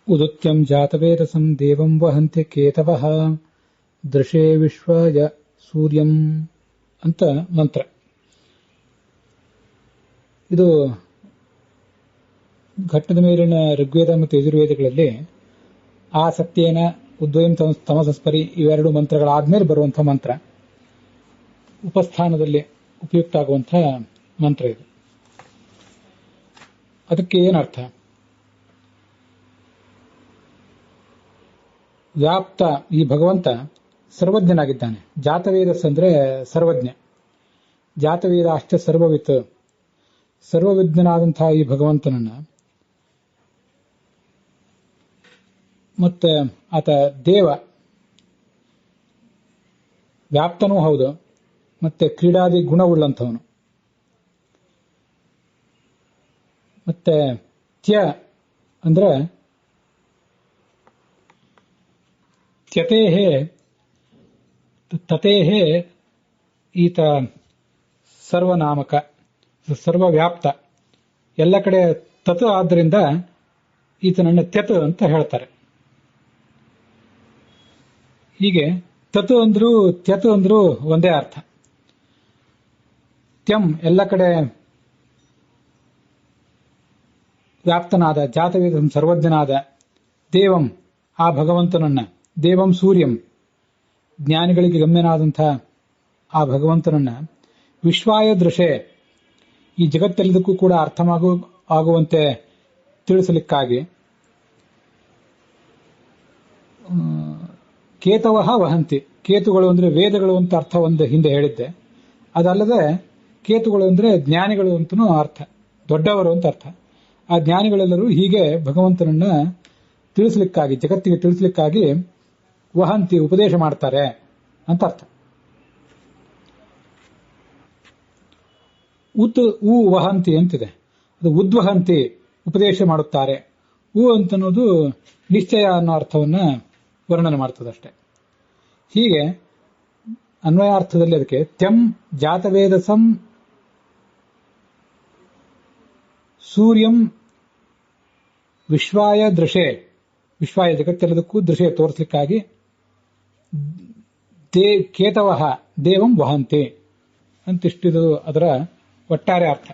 ಉದುತ್ಯಂ ಜಾತವೇದಸಂ ದೇವಂ ವಹಂತೆ ಕೇತವಃ ದೃಶೇ ವಿಶ್ವಾಯ ಸೂರ್ಯಂ ಅಂತ ಮಂತ್ರ. ಇದು ಘಟ್ಟದ ಮೇಲಿನ ಋಗ್ವೇದ ಮತ್ತು ಯಜುರ್ವೇದಗಳಲ್ಲಿ ಆ ಸತ್ಯೇನ ಉದ್ವಯಂ ತಮಸಸ್ಪರಿ ಇವೆರಡು ಮಂತ್ರಗಳಾದ್ಮೇಲೆ ಬರುವಂತಹ ಮಂತ್ರ, ಉಪಸ್ಥಾನದಲ್ಲಿ ಉಪಯುಕ್ತ ಆಗುವಂತಹ ಮಂತ್ರ ಇದು. ಅದಕ್ಕೆ ಏನರ್ಥ? ವ್ಯಾಪ್ತ, ಈ ಭಗವಂತ ಸರ್ವಜ್ಞನಾಗಿದ್ದಾನೆ. ಜಾತವೇದಸ್ ಅಂದ್ರೆ ಸರ್ವಜ್ಞ. ಜಾತವೇದ ಅಷ್ಟ ಸರ್ವವಿತ್, ಸರ್ವವಿಜ್ಞನಾದಂತಹ ಈ ಭಗವಂತನನ್ನ ಮತ್ತೆ ಆತ ದೇವ, ವ್ಯಾಪ್ತನೂ ಹೌದು, ಮತ್ತೆ ಕ್ರೀಡಾದಿ ಗುಣವುಳ್ಳಂಥವನು. ಮತ್ತೆ ತ್ಯ ಅಂದ್ರೆ ತ್ಯತೇಹೇ ತತೇಹೇ ಈತ ಸರ್ವನಾಮಕ, ಸರ್ವವ್ಯಾಪ್ತ, ಎಲ್ಲ ಕಡೆ ತತ್ ಆದ್ದರಿಂದ ಈತನನ್ನ ತ್ಯತ್ ಅಂತ ಹೇಳ್ತಾರೆ. ಹೀಗೆ ತತ್ ಅಂದ್ರೂ ತ್ಯತ್ ಅಂದ್ರೂ ಒಂದೇ ಅರ್ಥ. ತ್ಯಂ ಎಲ್ಲ ಕಡೆ ವ್ಯಾಪ್ತನಾದ, ಜಾತವೇದಂ ಸರ್ವಜ್ಞನಾದ, ದೇವಂ ಆ ಭಗವಂತನನ್ನ, ದೇವಂ ಸೂರ್ಯಂ ಜ್ಞಾನಿಗಳಿಗೆ ಗಮ್ಯನಾದಂಥ ಆ ಭಗವಂತನನ್ನ, ವಿಶ್ವಾಯ ದೃಶೆ ಈ ಜಗತ್ತೆಲ್ಲದಕ್ಕೂ ಕೂಡ ಆಗುವಂತೆ ತಿಳಿಸಲಿಕ್ಕಾಗಿ, ಕೇತವಃ ವಹಂತಿ, ಕೇತುಗಳು ಅಂದ್ರೆ ವೇದಗಳು ಅಂತ ಅರ್ಥ ಒಂದು ಹಿಂದೆ ಹೇಳಿದ್ದೆ. ಅದಲ್ಲದೆ ಕೇತುಗಳು ಅಂದ್ರೆ ಜ್ಞಾನಿಗಳು ಅಂತನೂ ಅರ್ಥ, ದೊಡ್ಡವರು ಅಂತ ಅರ್ಥ. ಆ ಜ್ಞಾನಿಗಳೆಲ್ಲರೂ ಹೀಗೆ ಭಗವಂತನನ್ನ ತಿಳಿಸ್ಲಿಕ್ಕಾಗಿ, ಜಗತ್ತಿಗೆ ತಿಳಿಸ್ಲಿಕ್ಕಾಗಿ ವಹಂತಿ ಉಪದೇಶ ಮಾಡ್ತಾರೆ ಅಂತ ಅರ್ಥ. ಉ ವಹಂತಿ ಅಂತಿದೆ, ಅದು ಉದ್ವಹಂತಿ ಉಪದೇಶ ಮಾಡುತ್ತಾರೆ. ಅಂತನ್ನೋದು ನಿಶ್ಚಯ ಅನ್ನೋ ಅರ್ಥವನ್ನ ವರ್ಣನೆ ಮಾಡ್ತದಷ್ಟೆ. ಹೀಗೆ ಅನ್ವಯಾರ್ಥದಲ್ಲಿ ಅದಕ್ಕೆ ತ್ಯಂ ಜಾತವೇದಸಂ ಸೂರ್ಯಂ ವಿಶ್ವಾಯ ದೃಶೆ, ವಿಶ್ವಾಯ ಜಗತ್ತೆಲ್ಲದಕ್ಕೂ ದೃಶೆ ತೋರಿಸಲಿಕ್ಕಾಗಿ, ಕೇತವಃ ದೇವಂ ವಹಂತೆ ಅಂತಿಷ್ಟಿದು ಅದರ ಒಟ್ಟಾರೆ ಅರ್ಥ.